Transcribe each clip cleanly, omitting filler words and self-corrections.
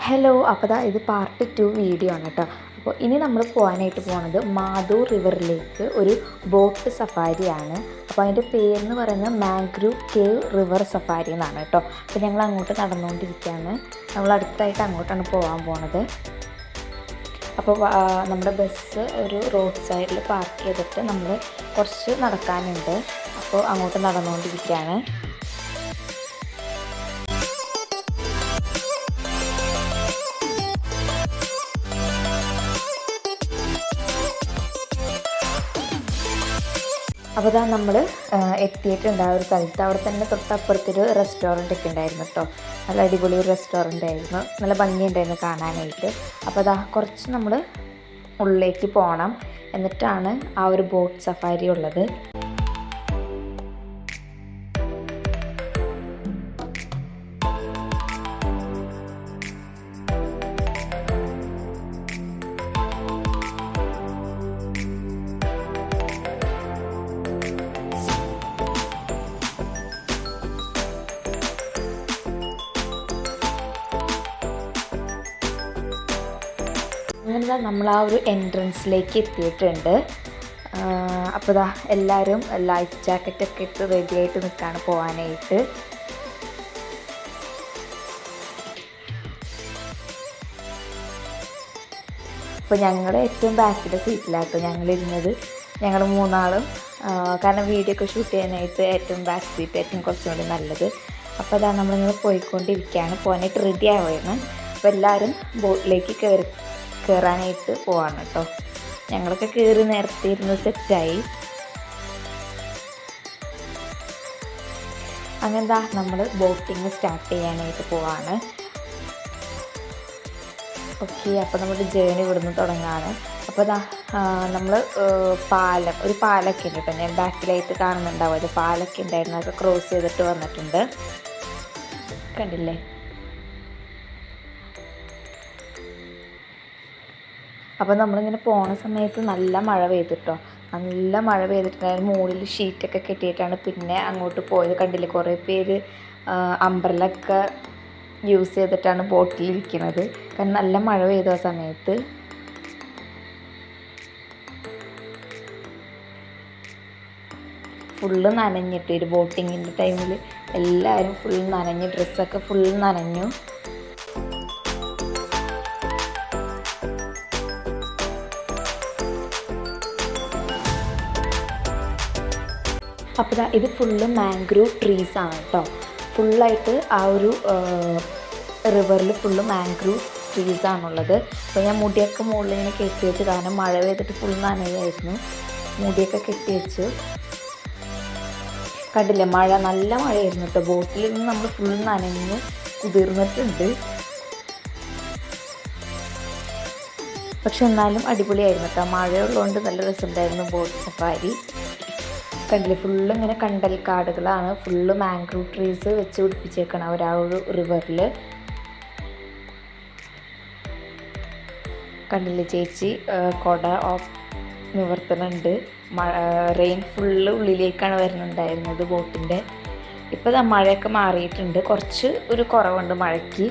Hello, അപ്പോൾ ഇത് part 2 video ആണ് കേട്ടോ. അപ്പോൾ ഇനി നമ്മൾ പോകാനായിട്ട് പോകുന്നത് മാധൂർ റിവറിലേക്ക് ഒരു ബോട്ട് സഫാരിയാണ്. അപ്പോൾ അതിൻ്റെ പേരെന്ന് പറയുന്നത് മാംഗ്രൂവ് കേവ് റിവർ സഫാരി എന്നാണ് കേട്ടോ. അപ്പോൾ ഞങ്ങൾ അങ്ങോട്ട് നടന്നുകൊണ്ടിരിക്കുകയാണ്. നമ്മൾ അടുത്തായിട്ട് അങ്ങോട്ടാണ് പോകാൻ പോണത്. അപ്പോൾ നമ്മുടെ ബസ് ഒരു റോഡ് സൈഡിൽ പാർക്ക് ചെയ്തിട്ട് നമ്മൾ കുറച്ച് നടക്കാനുണ്ട്. അപ്പോൾ അങ്ങോട്ട് നടന്നുകൊണ്ടിരിക്കുകയാണ്. അപ്പോൾ നമ്മൾ എത്തിയിട്ടുണ്ട് ആ ഒരു സ്ഥലത്ത്. അവിടെ തന്നെ തൊട്ടപ്പുറത്തൊരു റെസ്റ്റോറൻ്റ് ഒക്കെ ഉണ്ടായിരുന്നു കേട്ടോ. നല്ല അടിപൊളി ഒരു റെസ്റ്റോറൻ്റ് ആയിരുന്നു, നല്ല ഭംഗിയുണ്ടായിരുന്നു കാണാനായിട്ട്. അപ്പോൾ കുറച്ച് നമ്മൾ ഉള്ളിലേക്ക് പോകണം, എന്നിട്ടാണ് ആ ഒരു ബോട്ട് സഫാരി ഉള്ളത്. അങ്ങനെ നമ്മൾ ആ ഒരു എൻട്രൻസിലേക്ക് എത്തിയിട്ടുണ്ട്. അപ്പോൾ എല്ലാവരും ലൈഫ് ജാക്കറ്റൊക്കെ ഇട്ട് റെഡിയായിട്ട് നിൽക്കുകയാണ് പോകാനായിട്ട്. അപ്പോൾ ഞങ്ങൾ ഏറ്റവും ബാക്കിലെ സീറ്റിലാട്ടോ ഞങ്ങളിരുന്നത്. ഞങ്ങൾ മൂന്നാളും, കാരണം വീഡിയോ ഒക്കെ ഷൂട്ട് ചെയ്യാനായിട്ട് ഏറ്റവും ബാക്ക് സീറ്റ് ഏറ്റവും കുറച്ചും കൂടി നല്ലത്. അപ്പോൾ നമ്മളിങ്ങനെ പോയിക്കൊണ്ടിരിക്കുകയാണ്, പോകാനായിട്ട് റെഡി ആവുകയാണ്. അപ്പോൾ എല്ലാവരും ബോട്ടിലേക്ക് കയറാനായിട്ട് പോവാണ് കേട്ടോ. ഞങ്ങളൊക്കെ കയറി നേരത്തെ ഇരുന്ന് സെറ്റായി. അങ്ങനെ നമ്മൾ ബോട്ടിങ് സ്റ്റാർട്ട് ചെയ്യാനായിട്ട് പോവാണ്. ഓക്കെ, അപ്പോൾ നമ്മുടെ ജേണി ഇവിടുന്ന് തുടങ്ങാണ്. അപ്പോൾ നമ്മൾ ഒരു പാലൊക്കെ ഉണ്ട് കേട്ടോ. ഞാൻ ബാക്കിലായിട്ട് കാണുന്നുണ്ടാവും, അത് പാലൊക്കെ ഉണ്ടായിരുന്നു, അതൊക്കെ ക്രോസ് ചെയ്തിട്ട് വന്നിട്ടുണ്ട്. കണ്ടില്ലേ? അപ്പോൾ നമ്മളിങ്ങനെ പോണ സമയത്ത് നല്ല മഴ പെയ്തിട്ടോ, നല്ല മഴ പെയ്തിട്ടുണ്ടായിരുന്നു. മുകളിൽ ഷീറ്റൊക്കെ കെട്ടിയിട്ടാണ് പിന്നെ അങ്ങോട്ട് പോയത്. കണ്ടില്ലേ, കുറേ പേര് അംബ്രലൊക്കെ യൂസ് ചെയ്തിട്ടാണ് ബോട്ടിലിരിക്കുന്നത്, കാരണം നല്ല മഴ പെയ്തു ആ സമയത്ത്. ഫുള്ള് നനഞ്ഞിട്ട് ഒരു ബോട്ടിങ്ങിൻ്റെ ടൈമിൽ എല്ലാവരും ഫുൾ നനഞ്ഞു, ഡ്രസ്സൊക്കെ ഫുൾ നനഞ്ഞു. അപ്പോൾ ഇത് ഫുള്ള് മാംഗ്രൂവ് ട്രീസ് ആണ് കേട്ടോ. ഫുള്ളായിട്ട് ആ ഒരു റിവറിൽ ഫുള്ള് മാംഗ്രൂവ് ട്രീസ് ആണുള്ളത്. അപ്പോൾ ഞാൻ മുടിയൊക്കെ മുകളിൽ ഇങ്ങനെ കെട്ടി വെച്ചു, കാരണം മഴ പെയ്തിട്ട് ഫുൾ നനയായിരുന്നു. മുടിയൊക്കെ കെട്ടി വെച്ചു. കണ്ടില്ലേ, മഴ നല്ല മഴയായിരുന്നു കേട്ടോ. ബോട്ടിൽ നിന്ന് നമ്മൾ ഫുൾ നനഞ്ഞ് കുതിർന്നിട്ടുണ്ട്. പക്ഷെ എന്നാലും അടിപൊളിയായിരുന്നു കേട്ടോ. മഴയുള്ളതുകൊണ്ട് നല്ല രസമുണ്ടായിരുന്നു ബോട്ട് സഫാരി. കണ്ടില്ലേ, ഫുള്ള് ഇങ്ങനെ കണ്ടൽ കാടുകളാണ്, ഫുള്ള് മാംഗ്രൂവ് ട്രീസ് വെച്ച് പിടിപ്പിച്ചേക്കണം അവർ ആ ഒരു റിവറിൽ. കണ്ടില്ലേ, ചേച്ചി കുട നിവർത്തുന്നുണ്ട്. റെയിൻ ഫുള്ള് ഉള്ളിലേക്കാണ് വരുന്നുണ്ടായിരുന്നത് ബോട്ടിൻ്റെ. ഇപ്പോൾ മഴയൊക്കെ മാറിയിട്ടുണ്ട്, കുറച്ച് ഒരു കുറവുണ്ട് മഴയ്ക്ക്.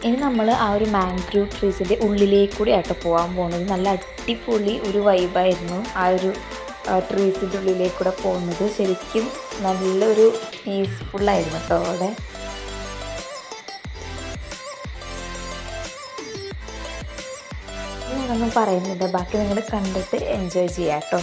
ഇനി നമ്മൾ ആ ഒരു മാംഗ്രൂവ് ട്രീസിൻ്റെ ഉള്ളിലേക്കൂടി ആയിട്ട് പോകാൻ പോകുന്നത്. നല്ല അടിപൊളി ഒരു വൈബായിരുന്നു ആ ഒരു ട്രീസിൻ്റെ ഉള്ളിലേക്കൂടെ പോകുന്നത്. ശരിക്കും നല്ലൊരു പീസ്ഫുള്ളായിരുന്നു കേട്ടോ അവിടെ. ഞാനൊന്നും പറയുന്നില്ല, ബാക്കി നിങ്ങൾ കണ്ടിട്ട് എൻജോയ് ചെയ്യാം കേട്ടോ.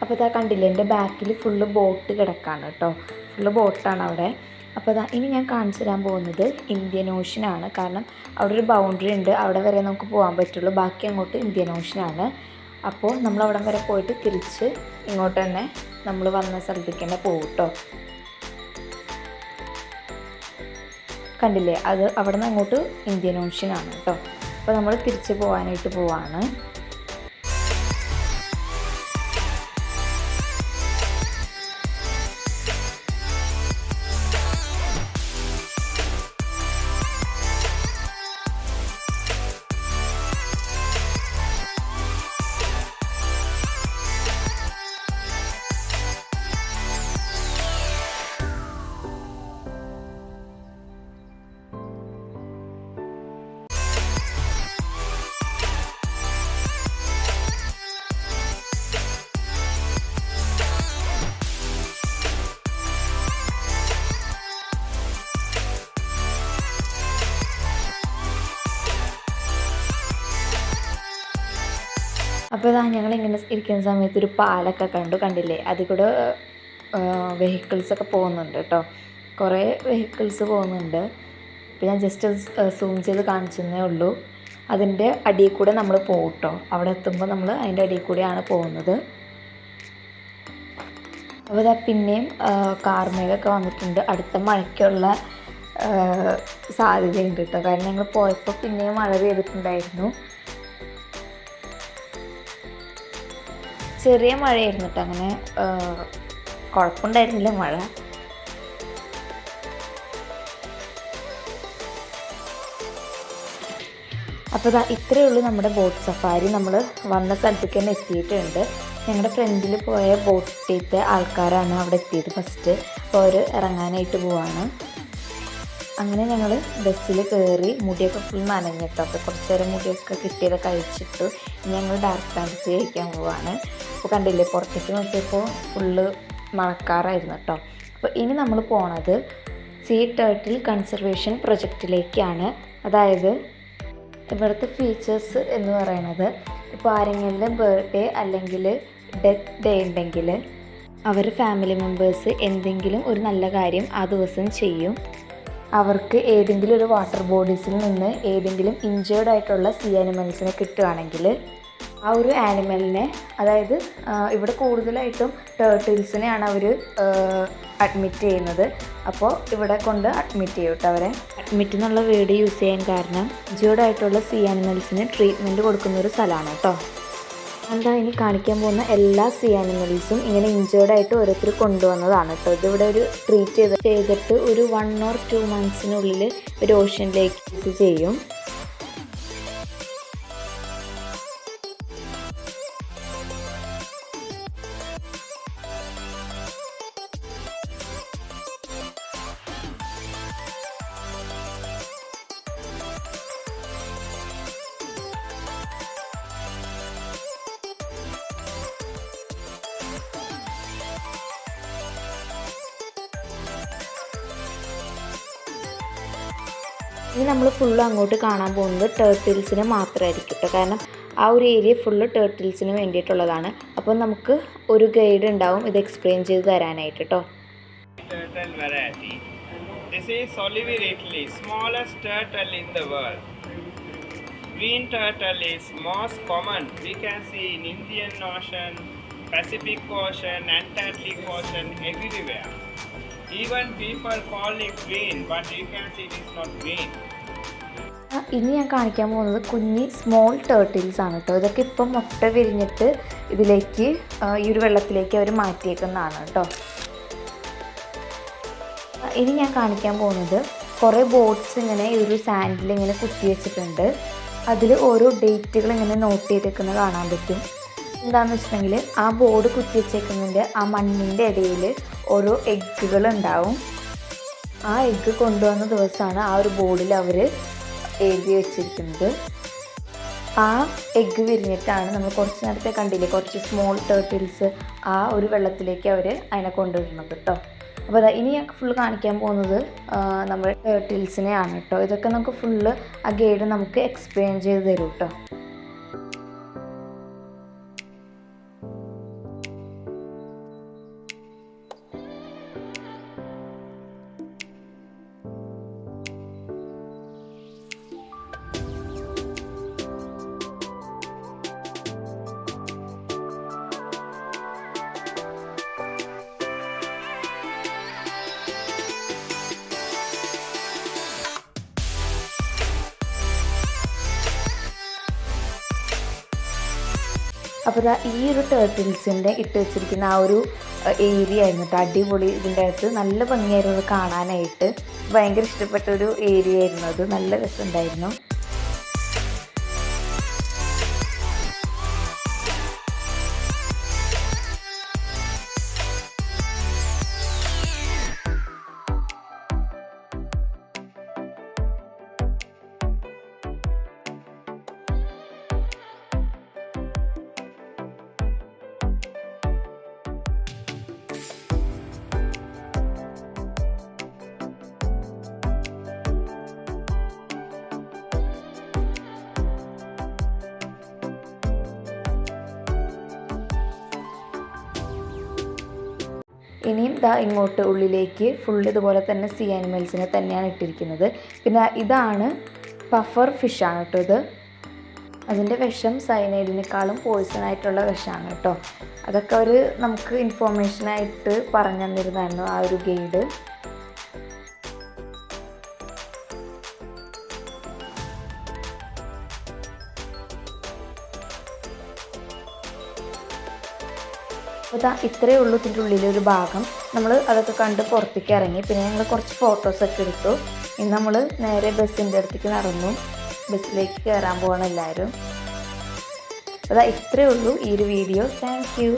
അപ്പോൾ ഇതാ കണ്ടില്ലേ, എൻ്റെ ബാക്കിൽ ഫുള്ള് ബോട്ട് കിടക്കാണ് കേട്ടോ, ഫുള്ള് ബോട്ടാണ് അവിടെ. അപ്പോൾ ഇതാ ഇനി ഞാൻ കാണിച്ചു തരാൻ പോകുന്നത് ഇന്ത്യൻ ഓഷനാണ്. കാരണം അവിടെ ഒരു ബൗണ്ടറി ഉണ്ട്, അവിടെ വരെ നമുക്ക് പോകാൻ പറ്റുള്ളൂ, ബാക്കി അങ്ങോട്ട് ഇന്ത്യൻ ഓഷനാണ്. അപ്പോൾ നമ്മൾ അവിടെ വരെ പോയിട്ട് തിരിച്ച് ഇങ്ങോട്ട് തന്നെ നമ്മൾ വന്ന സ്ഥലത്തേക്ക് തന്നെ പോകും കേട്ടോ. കണ്ടില്ലേ, അത് അവിടെ നിന്ന് അങ്ങോട്ട് ഇന്ത്യൻ ഓഷനാണ് കേട്ടോ. അപ്പോൾ നമ്മൾ തിരിച്ച് പോകാനായിട്ട് പോവാണ്. അപ്പോൾ ഇതാ ഞങ്ങളിങ്ങനെ ഇരിക്കുന്ന സമയത്ത് ഒരു പാലൊക്കെ കണ്ടില്ലേ, അതിൽ കൂടെ വെഹിക്കിൾസൊക്കെ പോകുന്നുണ്ട് കേട്ടോ, കുറേ വെഹിക്കിൾസ് പോകുന്നുണ്ട്. അപ്പോൾ ഞാൻ ജസ്റ്റ് സൂം ചെയ്ത് കാണിച്ചതേ ഉള്ളൂ. അതിൻ്റെ അടിയിൽ കൂടെ നമ്മൾ പോകും കേട്ടോ, അവിടെ എത്തുമ്പോൾ നമ്മൾ അതിൻ്റെ അടിയിൽ കൂടെയാണ് പോകുന്നത്. അപ്പോൾ ഇതാ പിന്നെയും കാർമേഘമൊക്കെ വന്നിട്ടുണ്ട്, അടുത്ത മഴയ്ക്കുള്ള സാധ്യതയുണ്ട് കേട്ടോ. കാരണം ഞങ്ങൾ പോയപ്പോൾ പിന്നെയും മഴ പെയ്തിട്ടുണ്ടായിരുന്നു, ചെറിയ മഴയായിരുന്നു കേട്ടോ, അങ്ങനെ കുഴപ്പമുണ്ടായിരുന്നില്ല മഴ. അപ്പോൾ ഇത്രയേ ഉള്ളൂ നമ്മുടെ ബോട്ട് സഫാരി. നമ്മൾ വന്ന സ്ഥലത്തേക്ക് തന്നെ എത്തിയിട്ടുണ്ട്. ഞങ്ങളുടെ ഫ്രണ്ടിൽ പോയ ബോട്ടിലത്തെ ആൾക്കാരാണ് അവിടെ എത്തിയത് ഫസ്റ്റ്. അപ്പോൾ അവർ ഇറങ്ങാനായിട്ട് പോവാണ്. അങ്ങനെ ഞങ്ങൾ ബസ്സിൽ കയറി, മുടിയൊക്കെ ഫുൾ നനഞ്ഞിട്ടോ. അപ്പോൾ കുറച്ച് നേരം മുടിയൊക്കെ കിട്ടിയത് കഴിച്ചിട്ടു ഞങ്ങൾ ഡാർക്ക് ഫാൻറ്റസി കഴിക്കാൻ പോവാണ്. അപ്പോൾ കണ്ടില്ലേ, പുറത്തേക്ക് നോക്കിയപ്പോൾ ഫുള്ള് മഴക്കാറായിരുന്നു കേട്ടോ. അപ്പോൾ ഇനി നമ്മൾ പോണത് സീ ടേർട്ടിൽ കൺസർവേഷൻ പ്രൊജക്റ്റിലേക്കാണ്. അതായത് ഇവിടുത്തെ ഫീച്ചേഴ്സ് എന്ന് പറയുന്നത്, ഇപ്പോൾ ആരെങ്കിലും ബർത്ത്ഡേ അല്ലെങ്കിൽ ഡെത്ത് ഡേ ഉണ്ടെങ്കിൽ അവർ ഫാമിലി മെമ്പേഴ്സ് എന്തെങ്കിലും ഒരു നല്ല കാര്യം ആ ദിവസം ചെയ്യും. അവർക്ക് ഏതെങ്കിലും ഒരു വാട്ടർ ബോഡീസിൽ നിന്ന് ഏതെങ്കിലും ഇഞ്ചേർഡ് ആയിട്ടുള്ള സീ ആനിമൽസിനെ കിട്ടുകയാണെങ്കിൽ ആ ഒരു ആനിമലിനെ, അതായത് ഇവിടെ കൂടുതലായിട്ടും ടേർട്ടിൽസിനെയാണ് അവർ അഡ്മിറ്റ് ചെയ്യുന്നത്. അപ്പോൾ ഇവിടെ കൊണ്ട് അഡ്മിറ്റ് ചെയ്യും കേട്ടോ അവരെ. അഡ്മിറ്റ് എന്നുള്ള വേർഡ് യൂസ് ചെയ്യാൻ കാരണം ഇഞ്ചേർഡ് ആയിട്ടുള്ള സീ ആനിമൽസിന് ട്രീറ്റ്മെൻറ്റ് കൊടുക്കുന്ന ഒരു സ്ഥലമാണ് കേട്ടോ. എന്താ ഇനി കാണിക്കാൻ പോകുന്ന എല്ലാ സീ ആനിമൽസും ഇങ്ങനെ ഇഞ്ചേർഡ് ആയിട്ട് ഓരോരുത്തർ കൊണ്ടുവന്നതാണ് കേട്ടോ. ഇതിവിടെ ഒരു ട്രീറ്റ് ചെയ്തിട്ട് ഒരു 1 or 2 months ഒരു ഓഷ്യനിലേക്ക് ചെയ്യും. ഇനി നമ്മൾ ഫുള്ള് അങ്ങോട്ട് കാണാൻ പോകുന്നത് ടേർട്ടിൽസിന് മാത്രമായിരിക്കും കേട്ടോ. കാരണം ആ ഒരു ഏരിയ ഫുള്ള് ടേർട്ടിൽസിന് വേണ്ടിയിട്ടുള്ളതാണ്. അപ്പോൾ നമുക്ക് ഒരു ഗൈഡ് ഉണ്ടാവും ഇത് എക്സ്പ്ലെയിൻ ചെയ്ത് തരാനായിട്ട് കേട്ടോ. Turtle variety. This is Soliviratli, smallest turtle in the world. Green turtle is most common. We can see in Indian Ocean, Pacific Ocean, Antarctic Ocean, everywhere. Even people call it green, but you can see it is not green. ഇനി ഞാൻ കാണിക്കാൻ പോകുന്നത് കുഞ്ഞി small turtles ആണ് കേട്ടോ. ഇതൊക്കെ ഇപ്പം മുട്ട വിരിഞ്ഞിട്ട് ഇതിലേക്ക് ഈ ഒരു വെള്ളത്തിലേക്ക് അവർ മാറ്റിയേക്കുന്നതാണ് കേട്ടോ. ഇനി ഞാൻ കാണിക്കാൻ പോകുന്നത് കുറേ ബോട്ട്സ് ഇങ്ങനെ ഈ ഒരു സാൻഡിൽ ഇങ്ങനെ കുത്തി വെച്ചിട്ടുണ്ട്. അതിൽ ഓരോ ഡേറ്റുകൾ ഇങ്ങനെ നോട്ട് ചെയ്തേക്കുന്നത് കാണാൻ പറ്റും. എന്താണെന്ന് വെച്ചിട്ടുണ്ടെങ്കിൽ ആ ബോർഡ് കുത്തി വെച്ചേക്കുന്നതിൻ്റെ ആ മണ്ണിൻ്റെ ഇടയിൽ ഓരോ എഗ്ഗുകൾ ഉണ്ടാവും. ആ എഗ്ഗ് കൊണ്ടുവന്ന ദിവസമാണ് ആ ഒരു ബോർഡിൽ അവർ എഴുതി വെച്ചിരിക്കുന്നത്. ആ എഗ്ഗ് വിരിഞ്ഞിട്ടാണ് നമ്മൾ കുറച്ച് നേരത്തെ കണ്ടില്ലേ, കുറച്ച് സ്മോൾ ടേർട്ടിൽസ് ആ ഒരു വെള്ളത്തിലേക്ക് അവർ അതിനെ കൊണ്ടുവരുന്നത് കേട്ടോ. അപ്പോൾ ഇനി ഫുള്ള് കാണിക്കാൻ പോകുന്നത് നമ്മുടെ ടേർട്ടിൽസിനെയാണ് കേട്ടോ. ഇതൊക്കെ നമുക്ക് ഫുള്ള് ആ ഗൈഡ് നമുക്ക് എക്സ്പ്ലെയിൻ ചെയ്ത് തരും കേട്ടോ. അപ്പോൾ ഈ ഒരു ടേർട്ടിൽസിൻ്റെ ഇട്ട് വെച്ചിരിക്കുന്ന ആ ഒരു ഏരിയ ആയിരുന്നു കേട്ടോ അടിപൊളി. ഇതിൻ്റെ അകത്ത് നല്ല ഭംഗിയായിരുന്നു കാണാനായിട്ട്. ഭയങ്കര ഇഷ്ടപ്പെട്ട ഒരു ഏരിയ ആയിരുന്നു അത്. നല്ല രസമുണ്ടായിരുന്നു. ഇനിയും ഇങ്ങോട്ട് ഉള്ളിലേക്ക് ഫുൾ ഇതുപോലെ തന്നെ സീ ആനിമൽസിനെ തന്നെയാണ് ഇട്ടിരിക്കുന്നത്. പിന്നെ ഇതാണ് പഫർ ഫിഷാണ് കേട്ടോ ഇത്. അതിൻ്റെ വിഷം സയനൈഡിനേക്കാളും പോയിസൺ ആയിട്ടുള്ള വിഷമാണ് കേട്ടോ. അതൊക്കെ അവർ നമുക്ക് ഇൻഫോർമേഷനായിട്ട് പറഞ്ഞു തന്നിരുന്നായിരുന്നു ആ ഒരു ഗൈഡ്. അപ്പോൾ ഇത്രയേ ഉള്ളൂ ഇതിൻ്റെ ഉള്ളിലൊരു ഭാഗം. നമ്മൾ അതൊക്കെ കണ്ട് പുറത്തേക്ക് ഇറങ്ങി. പിന്നെ ഞങ്ങൾ കുറച്ച് ഫോട്ടോസൊക്കെ എടുത്തു. ഇന്ന് നമ്മൾ നേരെ ബസ്സിൻ്റെ അടുത്തേക്ക് നടന്നു. ബസ്സിലേക്ക് കയറാൻ പോകണം എല്ലാവരും. അപ്പോൾ ഇത്രയേ ഉള്ളൂ ഈ ഒരു വീഡിയോ. Thank you.